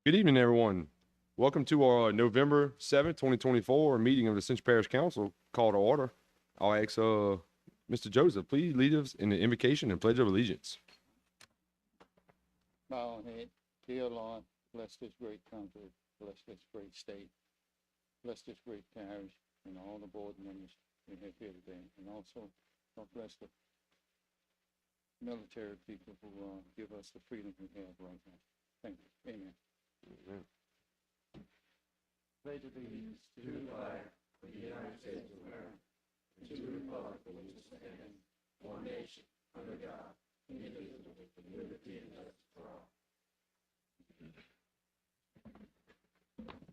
Good evening, everyone. Welcome to our November 7th, 2024 meeting of the Ascension Parish Council. Call to order. I'll ask Mr. Joseph, please lead us in the invocation and pledge of allegiance. Bow our head. Dear Lord, bless this great country, bless this great state, bless this great parish, and all the board members we have here today, and also bless the military people who give us the freedom we have right now. Thank you. Amen. Amen. Pledge allegiance to the flag of the United States of America, and to the republic for which it stands, one nation, under God, indivisible, with liberty and justice for all.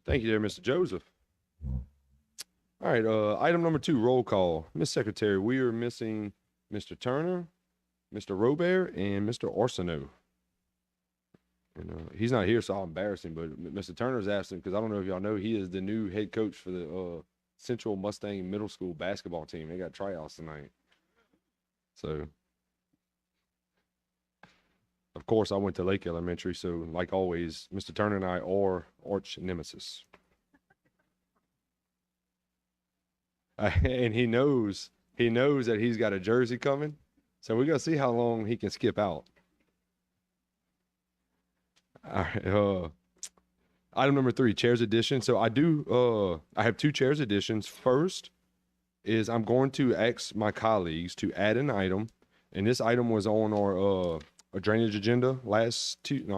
Thank you there, Mr. Joseph. All right, item number 2, roll call. Ms. Secretary, we are missing Mr. Turner, Mr. Robert, and Mr. Orsino. And he's not here, so I'll embarrass him, but Mr. Turner's asking, because I don't know if y'all know, he is the new head coach for the Central Mustang Middle School basketball team. They got tryouts tonight. So, of course, I went to Lake Elementary, so like always, Mr. Turner and I are arch nemesis. And he knows that he's got a jersey coming, so we're gonna see how long he can skip out. All right, item number 3, chairs edition. So I have 2 chairs editions. First is I'm going to ask my colleagues to add an item, and this item was on our drainage agenda I'm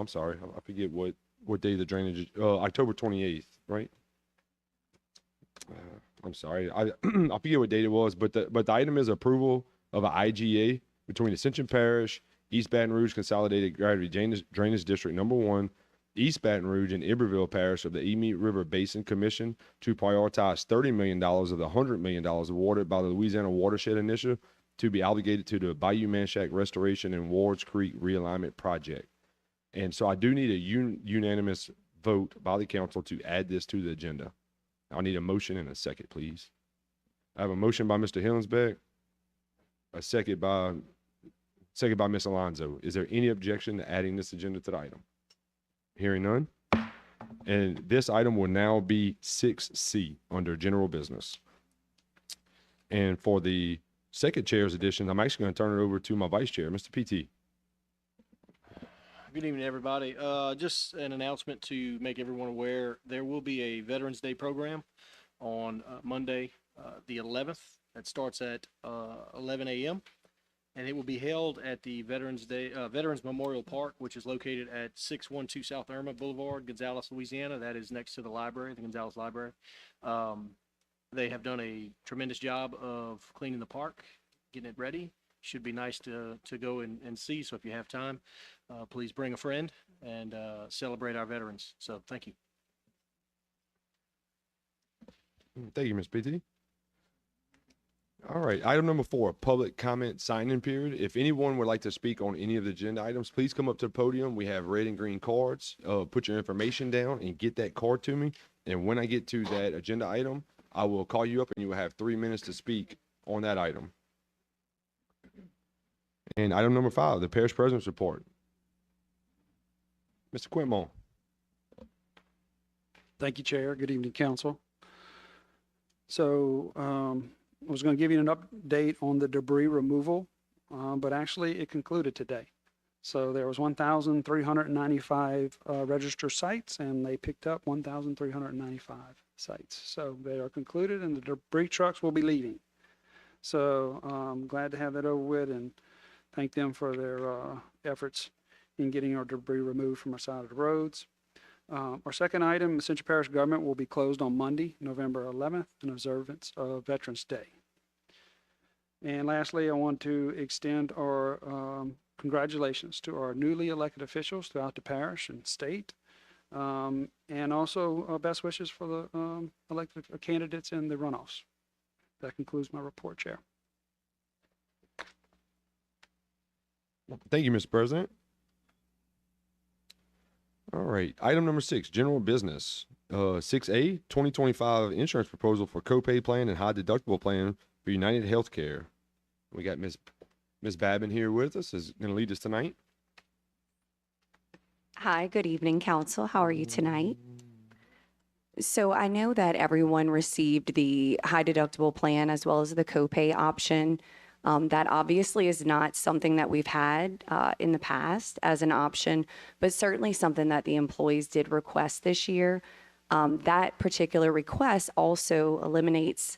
sorry, I forget what day the drainage, October 28th, right? I'm sorry, I forget what date it was, but the item is approval of an IGA between Ascension Parish, East Baton Rouge Consolidated Gravity Drainage District Number 1, East Baton Rouge, and Iberville Parish of the Emi River Basin Commission to prioritize $30 million of the $100 million awarded by the Louisiana Watershed Initiative to be obligated to the Bayou Manchac Restoration and Wards Creek Realignment Project. And so I do need a unanimous vote by the council to add this to the agenda. I'll need a motion and a second, please. I have a motion by Mr. Hillensbeck, a second by Ms. Alonzo. Is there any objection to adding this agenda to the item? Hearing none. And this item will now be 6C under general business. And for the second chair's edition, I'm actually going to turn it over to my vice chair, Mr. PT. Good evening, everybody. Just an announcement to make everyone aware, there will be a Veterans Day program on Monday, the 11th. That starts at 11 a.m. and it will be held at the Veterans Memorial Park, which is located at 612 South Irma Boulevard, Gonzales, Louisiana. That is next to the library, the Gonzales Library. They have done a tremendous job of cleaning the park, getting it ready. Should be nice to go and see. So if you have time, please bring a friend and celebrate our veterans. So thank you. Thank you, Ms. PT. All right, item number 4, public comment sign-in period. If anyone would like to speak on any of the agenda items, please come up to the podium. We have red and green cards. Put your information down and get that card to me. And when I get to that agenda item, I will call you up and you will have 3 minutes to speak on that item. And item number 5, the parish president's report. Mr. Quintmont. Thank you, Chair. Good evening, Council. So I was going to give you an update on the debris removal, but actually it concluded today. So there was 1,395 registered sites, and they picked up 1,395 sites. So they are concluded, and the debris trucks will be leaving. So I'm glad to have that over with and thank them for their efforts in getting our debris removed from our side of the roads. Our second item, Ascension Parish government will be closed on Monday, November 11th, in observance of Veterans Day. And lastly, I want to extend our congratulations to our newly elected officials throughout the parish and state, and also best wishes for the elected candidates in the runoffs. That concludes my report, Chair. Thank you, Mr. President. All right, item number 6, general business. 6A, 2025 insurance proposal for copay plan and high deductible plan for United Healthcare. We got Ms. Babin here with us, is going to lead us tonight. Hi, good evening, Council. How are you tonight? So I know that everyone received the high deductible plan as well as the copay option. That obviously is not something that we've had in the past as an option, but certainly something that the employees did request this year. That particular request also eliminates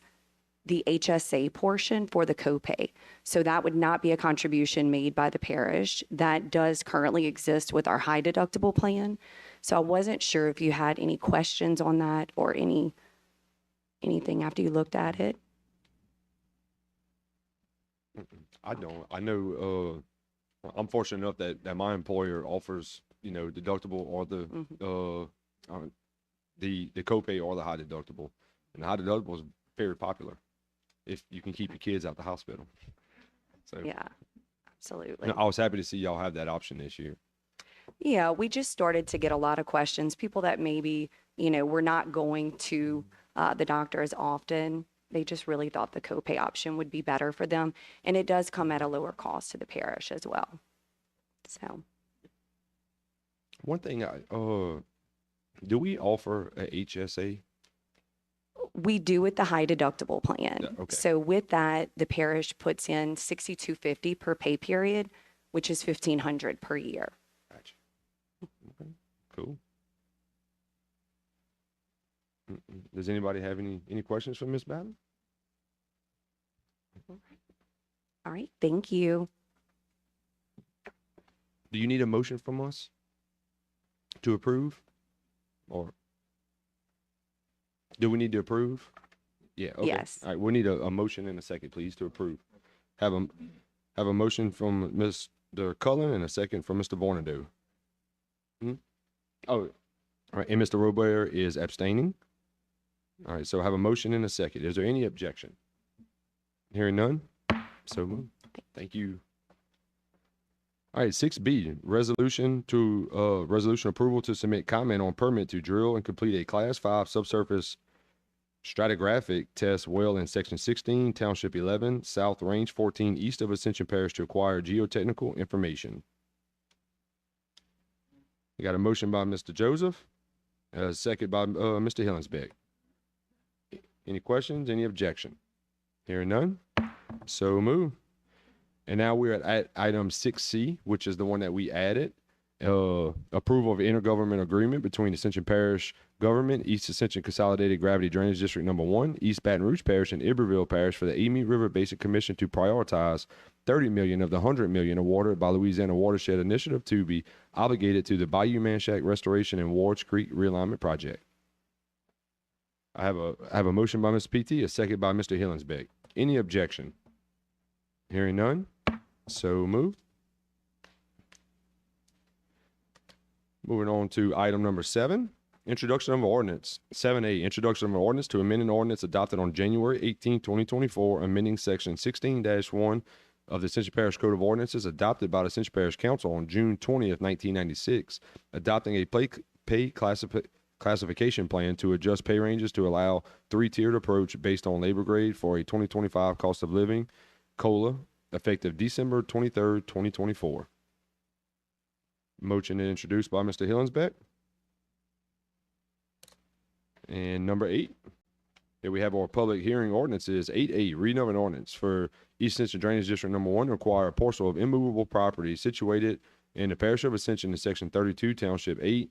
the HSA portion for the copay. So that would not be a contribution made by the parish. That does currently exist with our high deductible plan. So I wasn't sure if you had any questions on that or anything after you looked at it. I don't. I know. I'm fortunate enough that my employer offers, deductible or the copay or the high deductible, and the high deductible is very popular if you can keep your kids out the hospital. So Yeah, absolutely. I was happy to see y'all have that option this year. Yeah, we just started to get a lot of questions. People that maybe, were not going to the doctor as often. They just really thought the copay option would be better for them. And it does come at a lower cost to the parish as well. So. One thing, do we offer a HSA? We do with the high deductible plan. Yeah, okay. So with that, the parish puts in $6,250 per pay period, which is $1,500 per year. Gotcha. Okay, cool. Does anybody have any questions for Ms. Batten? All right, thank you. Do you need a motion from us to approve? Or do we need to approve? Yeah, okay. Yes. All right, we need a motion in a second, please, to approve. Have a motion from Mr. Cullen and a second from Mr. Vornado. Oh, all right, and Mr. Robert is abstaining. All right, so I have a motion and a second. Is there any objection? Hearing none, so moved. Thank you. All right, 6B, resolution approval to submit comment on permit to drill and complete a Class 5 subsurface stratigraphic test well in Section 16, Township 11, South Range 14, east of Ascension Parish to acquire geotechnical information. We got a motion by Mr. Joseph, a second by Mr. Hillingsbeck. Any questions? Any objection? Hearing none, so move. And now we're at item 6C, which is the one that we added. Approval of intergovernmental agreement between Ascension Parish Government, East Ascension Consolidated Gravity Drainage District Number 1, East Baton Rouge Parish, and Iberville Parish for the Amite River Basin Commission to prioritize $30 million of the $100 million awarded by Louisiana Watershed Initiative to be obligated to the Bayou Manchac Restoration and Wards Creek Realignment Project. I have a motion by Mr. PT, a second by Mr. Hillingsbeck. Any objection? Hearing none, so moved. Moving on to item number 7, introduction of an ordinance. 7A, introduction of an ordinance to amend an ordinance adopted on January 18, 2024, amending section 16-1 of the Ascension Parish Code of Ordinances adopted by the Ascension Parish Council on June 20th, 1996, adopting a pay classification plan to adjust pay ranges to allow 3-tiered approach based on labor grade for a 2025 cost of living COLA, effective December 23rd, 2024. Motion introduced by Mr. Hillingsbeck. And number 8, here we have our public hearing ordinances. 8A, reading of an ordinance for East Ascension Drainage District Number 1 to acquire a parcel of immovable property situated in the Parish of Ascension in Section 32, Township 8,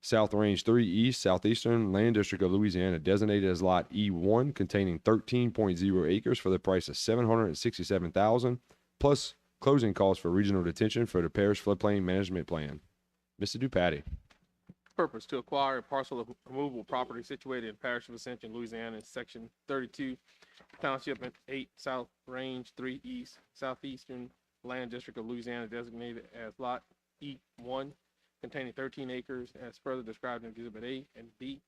South Range 3 East, Southeastern Land District of Louisiana, designated as Lot E1, containing 13.0 acres for the price of $767,000, plus closing costs for regional detention for the Parish Floodplain Management Plan. Mr. Dupatti. Purpose to acquire a parcel of movable property situated in Parish of Ascension, Louisiana, in Section 32, Township 8, South Range 3 East, Southeastern Land District of Louisiana, designated as Lot E1, containing 13 acres, as further described in Exhibit A and B,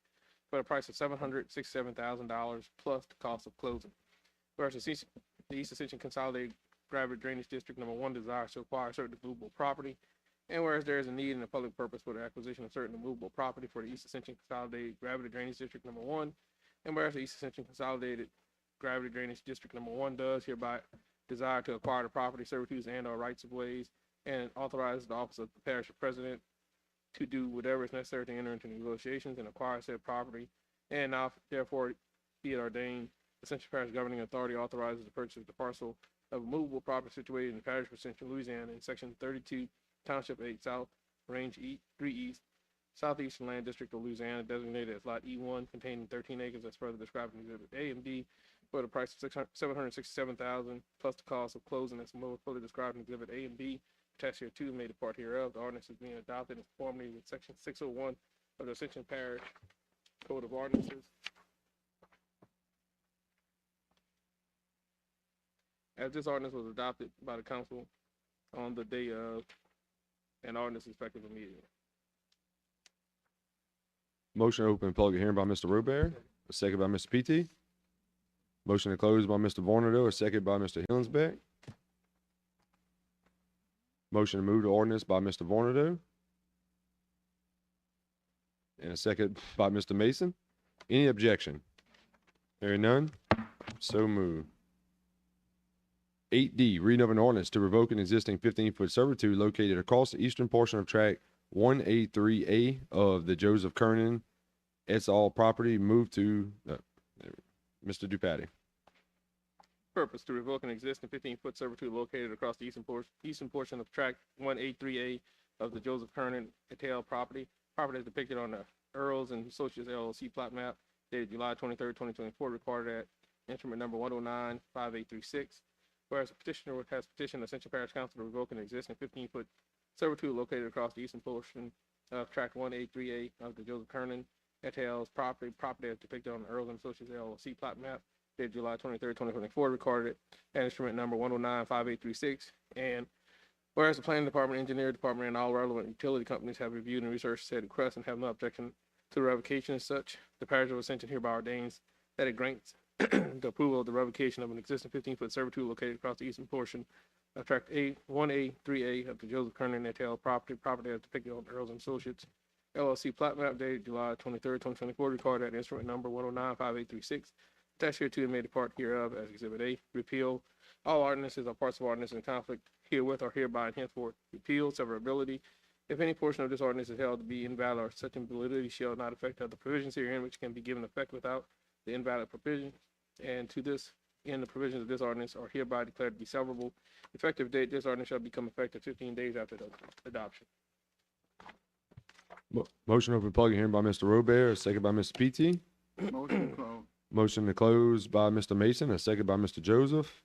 for a price of $767,000 plus the cost of closing. Whereas the East Ascension Consolidated Gravity Drainage District Number 1 desires to acquire certain movable property, and whereas there is a need and a public purpose for the acquisition of certain movable property for the East Ascension Consolidated Gravity Drainage District Number 1, and whereas the East Ascension Consolidated Gravity Drainage District Number 1 does hereby desire to acquire the property, servitudes, and/or rights of ways, and authorizes the office of the parish president to do whatever is necessary to enter into negotiations and acquire said property, and now therefore be it ordained, Ascension Parish governing authority authorizes the purchase of the parcel of movable property situated in the parish of Ascension, Louisiana, in section 32, township 8 south, range 3 east, southeastern land district of Louisiana, designated as lot E1, containing 13 acres as further described in Exhibit A and B, for the price of $767,000 plus the cost of closing as more fully described in Exhibit A and B. Attached here too, made a part hereof. The ordinance is being adopted in conformity with Section 601 of the Ascension Parish Code of Ordinances. As this ordinance was adopted by the council on the day of, an ordinance is effective immediately. Motion to open public hearing by Mr. Robert, a second by Mr. PT. Motion to close by Mr. Vornado, a second by Mr. Hillensbeck. Motion to move to ordinance by Mr. Vornado. And a second by Mr. Mason. Any objection? Hearing none, so moved. 8D, reading of an ordinance to revoke an existing 15-foot servitude located across the eastern portion of tract 1A3A of the Joseph Kernan et al. Property, moved to Mr. Dupaty. Purpose to revoke an existing 15-foot servitude located across the eastern portion of tract 1A3A of the Joseph Kernan et al. Property. Property is depicted on the Earls and Associates LLC plot map dated July 23rd, 2024, recorded at instrument number 1095836. Whereas the petitioner has petitioned the Ascension Parish Council to revoke an existing 15-foot servitude located across the eastern portion of tract 1A3A of the Joseph Kernan et al.'s property as depicted on the Earls and Associates LLC plot map dated July 23rd, 2024, recorded at instrument number 1095836. And whereas the planning department, engineer department, and all relevant utility companies have reviewed and researched said request and have no objection to the revocation as such, the Parish of Ascension hereby ordains that it grants the approval of the revocation of an existing 15-foot servitude located across the eastern portion of tract 1A3A of the Joseph Kernan et al. Property as depicted on the Earls and Associates LLC plot map dated July 23rd, 2024, recorded at instrument number 1095836. Attached here to and made a part hereof as Exhibit A. Repeal all ordinances or parts of ordinance in conflict herewith or hereby and henceforth repeal severability. If any portion of this ordinance is held to be invalid or such invalidity shall not affect other provisions herein which can be given effect without the invalid provision. And to this end, the provisions of this ordinance are hereby declared to be severable. Effective date, this ordinance shall become effective 15 days after the adoption. Motion open public hearing by Mr. Robert, a second by Mr. PT. Motion to close. Motion to close by Mr. Mason, a second by Mr. Joseph.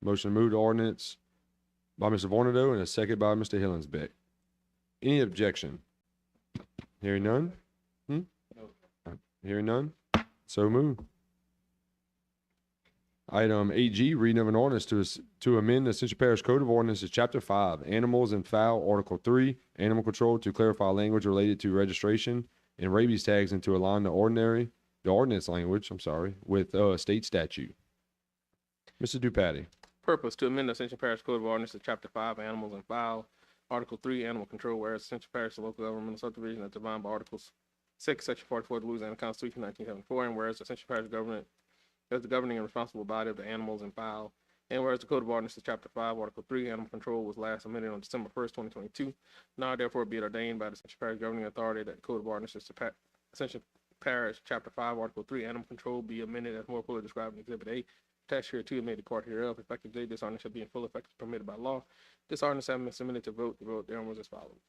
Motion to move to ordinance by Mr. Vornado and a second by Mr. Hillensbeck. Any objection? Hearing none? Hearing none? So moved. Item 8G, reading of an ordinance to amend the Ascension Parish Code of Ordinances, Chapter 5, Animals and Fowl, Article 3, Animal Control, to clarify language related to registration and rabies tags and to align the ordinance language, with state statute. Mr. Dupaty. Purpose to amend the Ascension Parish Code of Ordinances, Chapter 5, Animals and Fowl, Article 3, Animal Control, whereas Ascension Parish is a local governmental subdivision that's defined by Articles 6, Section 44 of the Louisiana Constitution, 1974, and whereas the Ascension Parish government is the governing and responsible body of the animals and fowl, and whereas the Code of Ordinances, Chapter 5, Article 3, Animal Control, was last amended on December 1st, 2022, now therefore be it ordained by the Ascension Parish governing authority that the Code of Ordinances to Ascension Parish, Chapter 5, Article 3, Animal Control, be amended as more fully described in Exhibit A. Attached here to and made a part hereof. Effective date, this ordinance shall be in full effect as permitted by law. This ordinance having been submitted to vote, the vote thereon was as follows.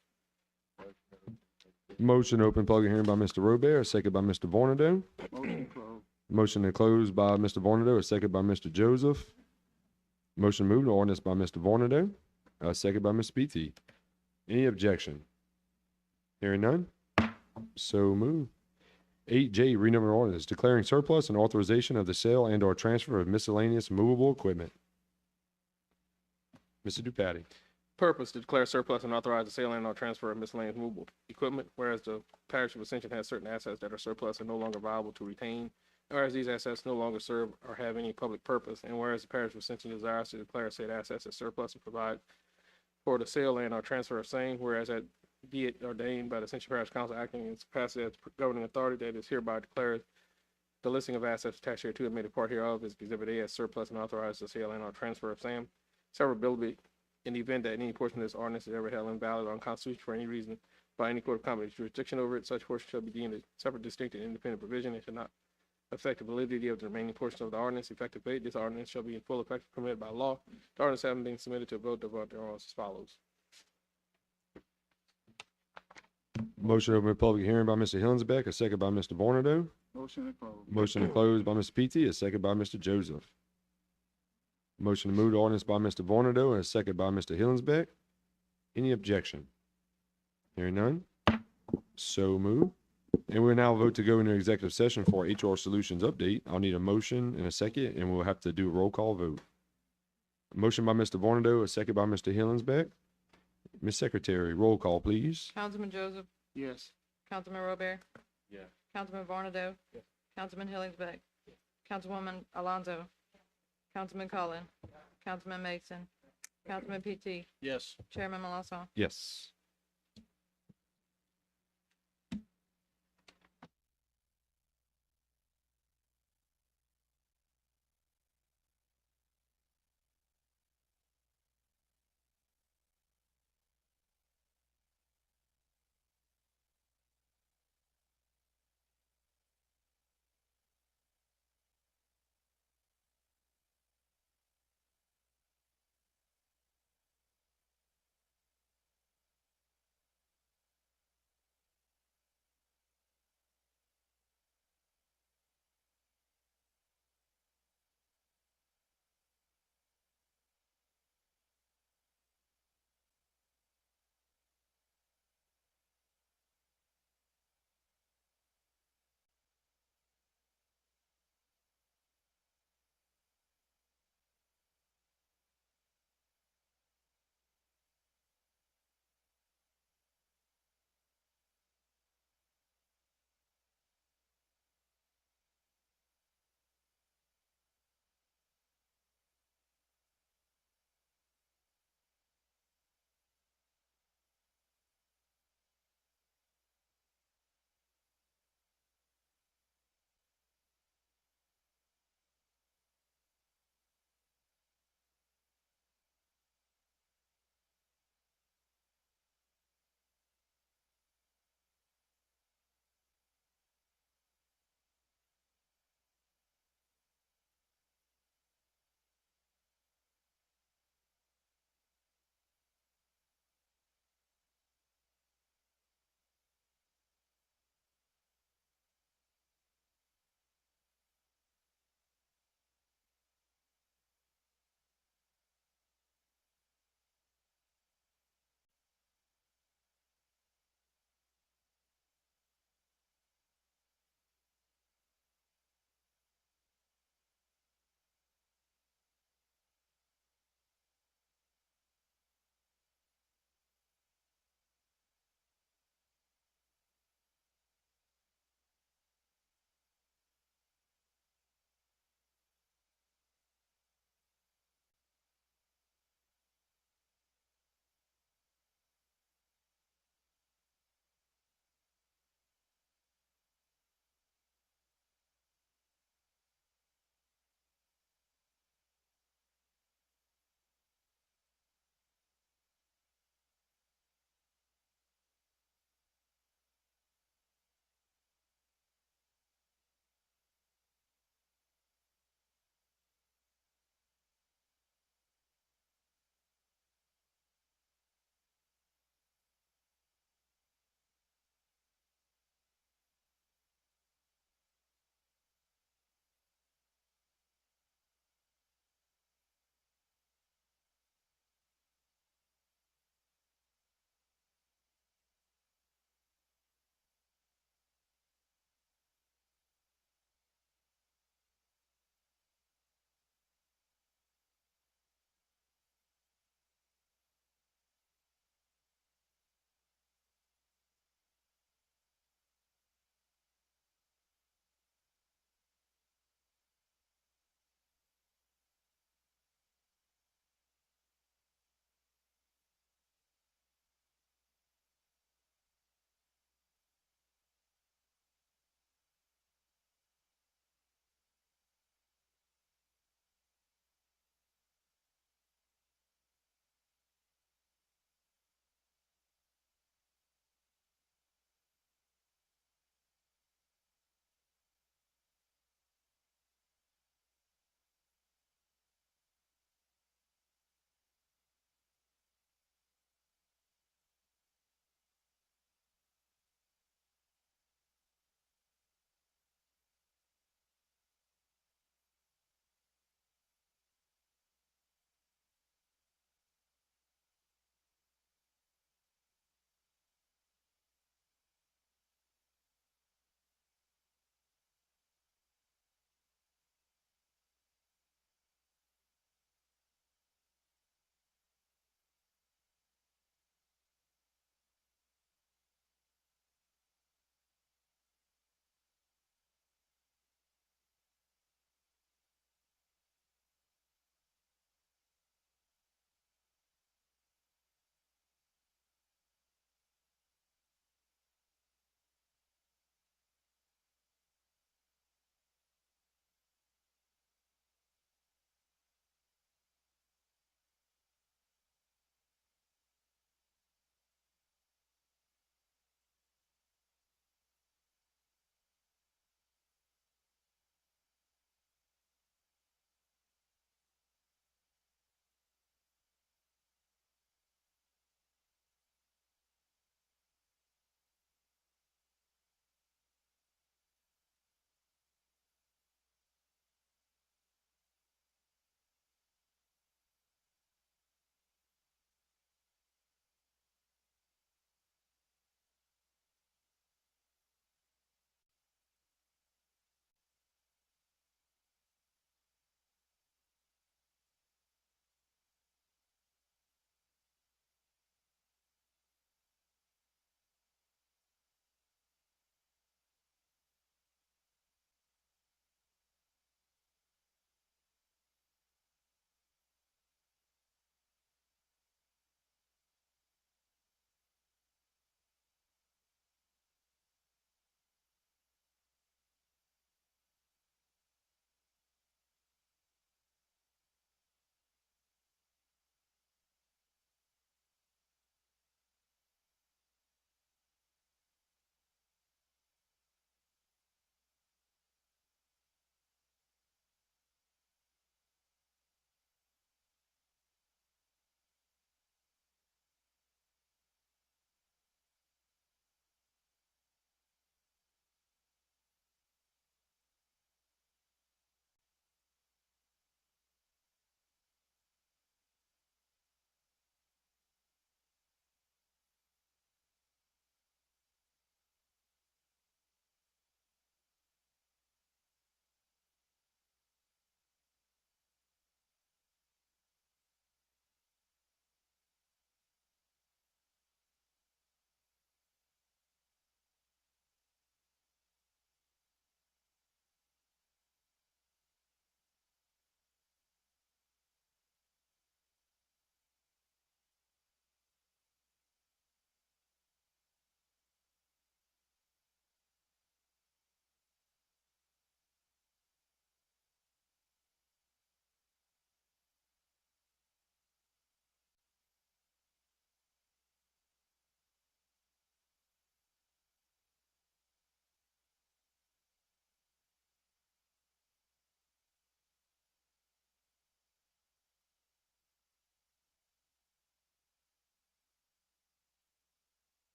Motion to open public hearing by Mr. Robert, a second by Mr. Vornado. Motion to close. Motion to close by Mr. Vornado, a second by Mr. Joseph. Motion moved to ordinance by Mr. Vornado, a second by Ms. PT. Any objection? Hearing none? So moved. 8J, reading of an ordinance declaring surplus and authorization of the sale and or transfer of miscellaneous movable equipment. Mr. Dupaty. Purpose to declare surplus and authorize the sale and or transfer of miscellaneous movable equipment, whereas the Parish of Ascension has certain assets that are surplus and no longer viable to retain, whereas these assets no longer serve or have any public purpose, and whereas the Parish of Ascension desires to declare said assets as surplus and provide for the sale and or transfer of same, whereas that be it ordained by the Ascension Parish Council acting in its capacity as governing authority that is hereby declared the listing of assets attached here to and made a part hereof is Exhibit A as surplus and authorized the sale and or transfer of same. Severability In the event that any portion of this ordinance is ever held invalid or unconstitutional for any reason by any court of competent jurisdiction over it, such portion shall be deemed a separate, distinct, and independent provision and shall not affect the validity of the remaining portion of the ordinance. Effective date, this ordinance shall be in full effect permitted by law. The ordinance having been submitted to a vote, the vote thereon is as follows. Motion to open a public hearing by Mr. Hillensback, a second by Mr. Vornado. Motion to close. Motion to close by Mr. PT, a second by Mr. Joseph. Motion to move the ordinance by Mr. Vornado and a second by Mr. Hillensback. Any objection? Hearing none. So move. And we'll now vote to go into executive session for HR Solutions update. I'll need a motion and a second, and we'll have to do a roll call vote. Motion by Mr. Vornado, a second by Mr. Hillensback. Ms. Secretary, roll call, please. Councilman Joseph, Yes. Councilman Robert. Yes. Councilman Varnado. Yes. Councilman Hillingsbeck. Councilwoman Alonso. Councilman Cullen. Councilman Mason. Councilman PT. Yes. Chairman Milosson. Yes.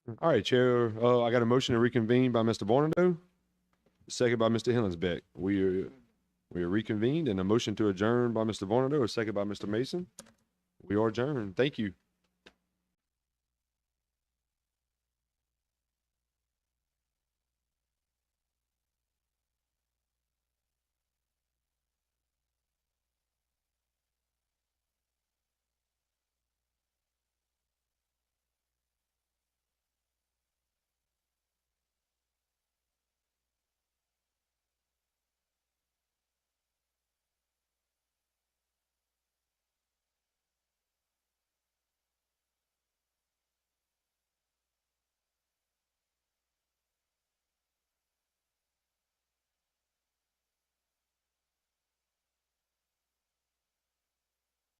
All right, Chair. I got a motion to reconvene by Mr. Barnado, second by Mr. Hillingsbeck. We are reconvened, and a motion to adjourn by Mr. Barnado, a second by Mr. Mason. We are adjourned. Thank you.